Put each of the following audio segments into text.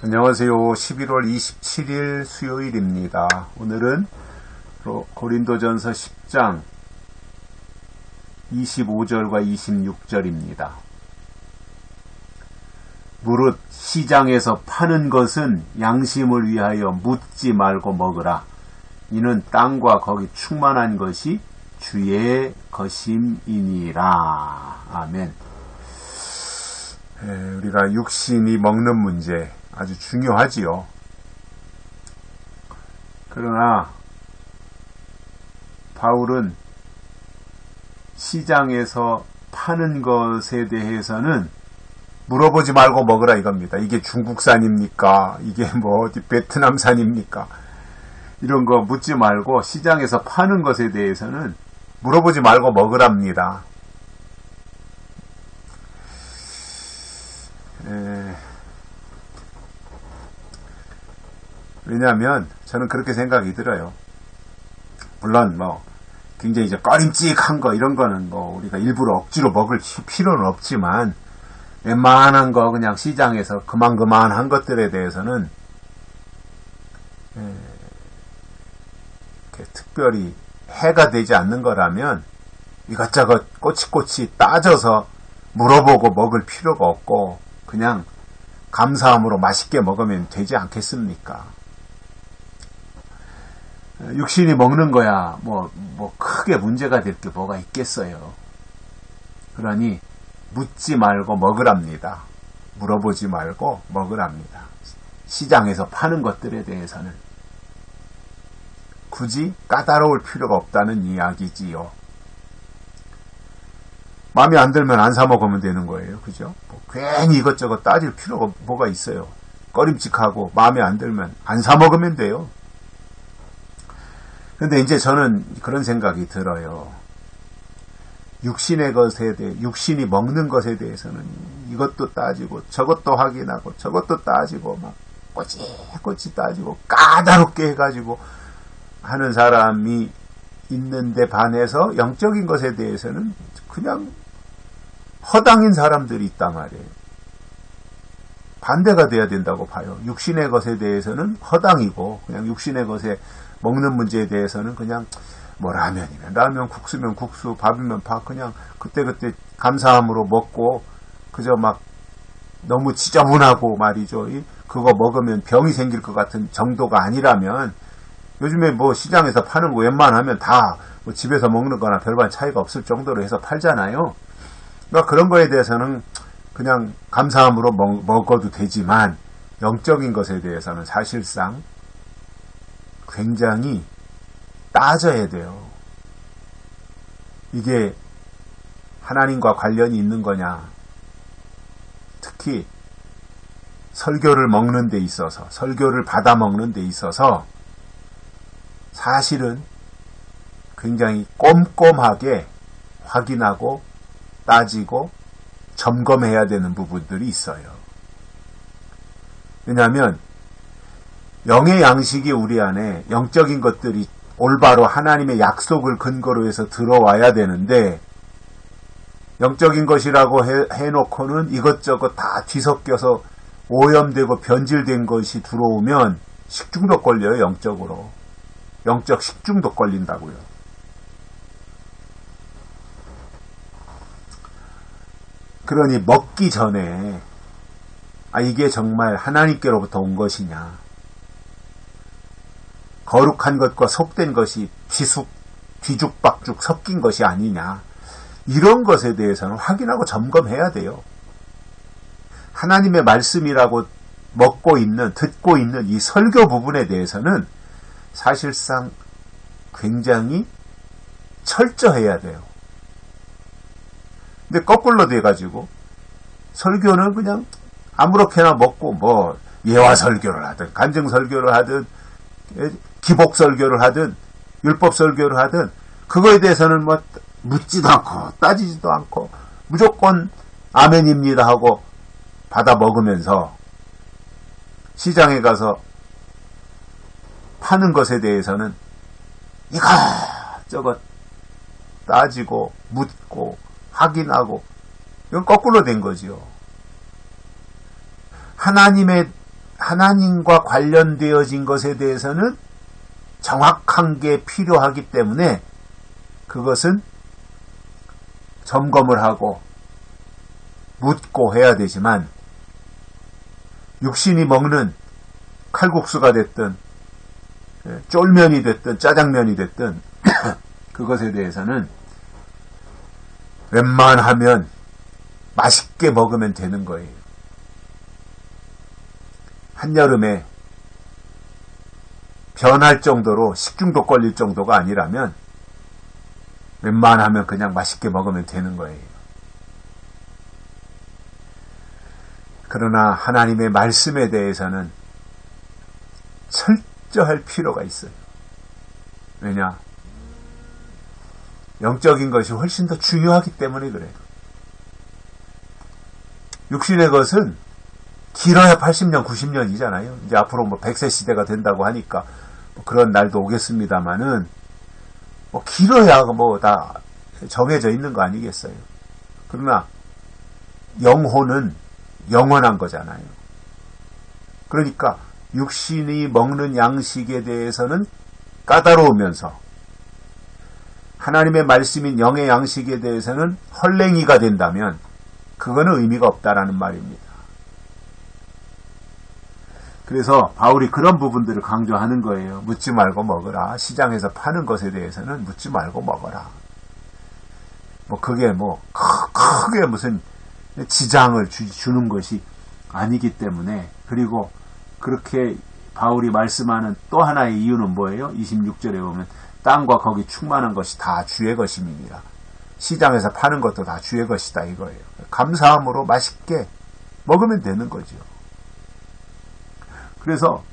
안녕하세요. 11월 27일 수요일입니다. 오늘은 고린도전서 10장 25절과 26절입니다. 무릇 시장에서 파는 것은 양심을 위하여 묻지 말고 먹으라. 이는 땅과 거기 충만한 것이 주의 것임이니라. 아멘. 우리가 육신이 먹는 문제 아주 중요하지요. 그러나 바울은 시장에서 파는 것에 대해서는 물어보지 말고 먹으라 이겁니다. 이게 중국산입니까? 이게 어디 베트남산입니까? 이런 거 묻지 말고 시장에서 파는 것에 대해서는 물어보지 말고 먹으랍니다. 왜냐하면 저는 그렇게 생각이 들어요. 물론 굉장히 이제 꺼림칙한 거 이런 거는 우리가 일부러 억지로 먹을 필요는 없지만 웬만한 거 그냥 시장에서 그만한 것들에 대해서는 특별히 해가 되지 않는 거라면 이것저것 꼬치꼬치 따져서 물어보고 먹을 필요가 없고 그냥 감사함으로 맛있게 먹으면 되지 않겠습니까? 육신이 먹는 거야 크게 문제가 될 게 뭐가 있겠어요. 그러니 묻지 말고 먹으랍니다. 물어보지 말고 먹으랍니다. 시장에서 파는 것들에 대해서는 굳이 까다로울 필요가 없다는 이야기지요. 마음에 안 들면 안 사 먹으면 되는 거예요. 그죠? 괜히 이것저것 따질 필요가 뭐가 있어요. 꺼림칙하고 마음에 안 들면 안 사 먹으면 돼요. 근데 이제 저는 그런 생각이 들어요. 육신이 먹는 것에 대해서는 이것도 따지고 저것도 확인하고 저것도 따지고 막 꼬치꼬치 따지고 까다롭게 해가지고 하는 사람이 있는데 반해서 영적인 것에 대해서는 그냥 허당인 사람들이 있단 말이에요. 반대가 돼야 된다고 봐요. 육신의 것에 대해서는 허당이고 그냥 육신의 것에 먹는 문제에 대해서는 그냥 라면이면 라면, 국수면 국수, 밥이면 밥 그냥 그때그때 감사함으로 먹고 그저 막 너무 지저분하고 말이죠. 그거 먹으면 병이 생길 것 같은 정도가 아니라면 요즘에 시장에서 파는 거 웬만하면 다 집에서 먹는 거나 별반 차이가 없을 정도로 해서 팔잖아요. 그러니까 그런 거에 대해서는 그냥 감사함으로 먹어도 되지만 영적인 것에 대해서는 사실상 굉장히 따져야 돼요. 이게 하나님과 관련이 있는 거냐. 특히 설교를 먹는 데 있어서, 설교를 받아 먹는 데 있어서 사실은 굉장히 꼼꼼하게 확인하고 따지고 점검해야 되는 부분들이 있어요. 왜냐하면 영의 양식이 우리 안에 영적인 것들이 올바로 하나님의 약속을 근거로 해서 들어와야 되는데 영적인 것이라고 해놓고는 이것저것 다 뒤섞여서 오염되고 변질된 것이 들어오면 식중독 걸려요. 영적으로. 영적 식중독 걸린다고요. 그러니 먹기 전에 이게 정말 하나님께로부터 온 것이냐, 거룩한 것과 속된 것이 뒤죽박죽 섞인 것이 아니냐, 이런 것에 대해서는 확인하고 점검해야 돼요. 하나님의 말씀이라고 듣고 있는 이 설교 부분에 대해서는 사실상 굉장히 철저해야 돼요. 근데 거꾸로 돼가지고 설교는 그냥 아무렇게나 먹고 예화 설교를 하든 간증 설교를 하든 기복 설교를 하든 율법 설교를 하든 그거에 대해서는 묻지도 않고 따지지도 않고 무조건 아멘입니다 하고 받아 먹으면서 시장에 가서 파는 것에 대해서는 이것저것 따지고 묻고 확인하고 이건 거꾸로 된 거지요. 하나님과 관련되어진 것에 대해서는 정확한 게 필요하기 때문에 그것은 점검을 하고 묻고 해야 되지만, 육신이 먹는 칼국수가 됐든 쫄면이 됐든 짜장면이 됐든 그것에 대해서는 웬만하면 맛있게 먹으면 되는 거예요. 한여름에 변할 정도로 식중독 걸릴 정도가 아니라면 웬만하면 그냥 맛있게 먹으면 되는 거예요. 그러나 하나님의 말씀에 대해서는 철저할 필요가 있어요. 왜냐? 영적인 것이 훨씬 더 중요하기 때문에 그래요. 육신의 것은 길어야 80년, 90년이잖아요. 이제 앞으로 100세 시대가 된다고 하니까 그런 날도 오겠습니다만은, 길어야 다 정해져 있는 거 아니겠어요. 그러나 영혼은 영원한 거잖아요. 그러니까 육신이 먹는 양식에 대해서는 까다로우면서 하나님의 말씀인 영의 양식에 대해서는 헐랭이가 된다면 그거는 의미가 없다라는 말입니다. 그래서 바울이 그런 부분들을 강조하는 거예요. 묻지 말고 먹으라. 시장에서 파는 것에 대해서는 묻지 말고 먹어라. 그게 크게 무슨 지장을 주는 것이 아니기 때문에. 그리고 그렇게 바울이 말씀하는 또 하나의 이유는 뭐예요? 26절에 보면 땅과 거기 충만한 것이 다 주의 것임이니라. 시장에서 파는 것도 다 주의 것이다 이거예요. 감사함으로 맛있게 먹으면 되는 거죠. 그래서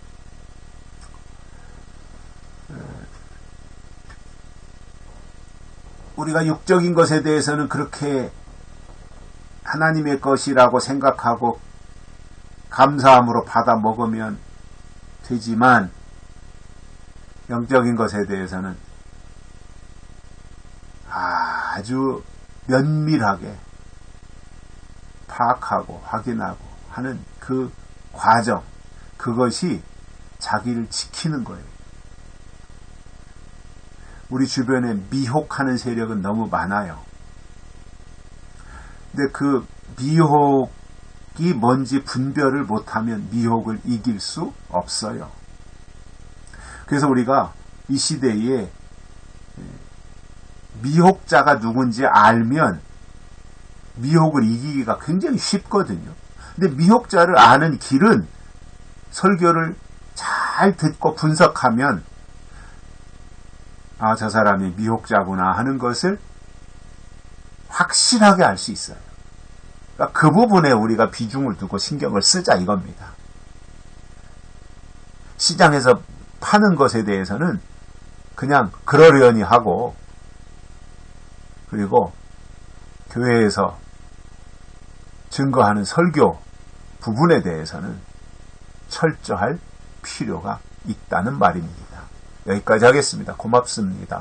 우리가 육적인 것에 대해서는 그렇게 하나님의 것이라고 생각하고 감사함으로 받아 먹으면 되지만, 영적인 것에 대해서는 아주 면밀하게 파악하고 확인하고 하는 그 과정, 그것이 자기를 지키는 거예요. 우리 주변에 미혹하는 세력은 너무 많아요. 근데 그 미혹이 뭔지 분별을 못하면 미혹을 이길 수 없어요. 그래서 우리가 이 시대에 미혹자가 누군지 알면 미혹을 이기기가 굉장히 쉽거든요. 근데 미혹자를 아는 길은 설교를 잘 듣고 분석하면 저 사람이 미혹자구나 하는 것을 확실하게 알 수 있어요. 그러니까 그 부분에 우리가 비중을 두고 신경을 쓰자 이겁니다. 시장에서 파는 것에 대해서는 그냥 그러려니 하고, 그리고 교회에서 증거하는 설교 부분에 대해서는 철저할 필요가 있다는 말입니다. 여기까지 하겠습니다. 고맙습니다.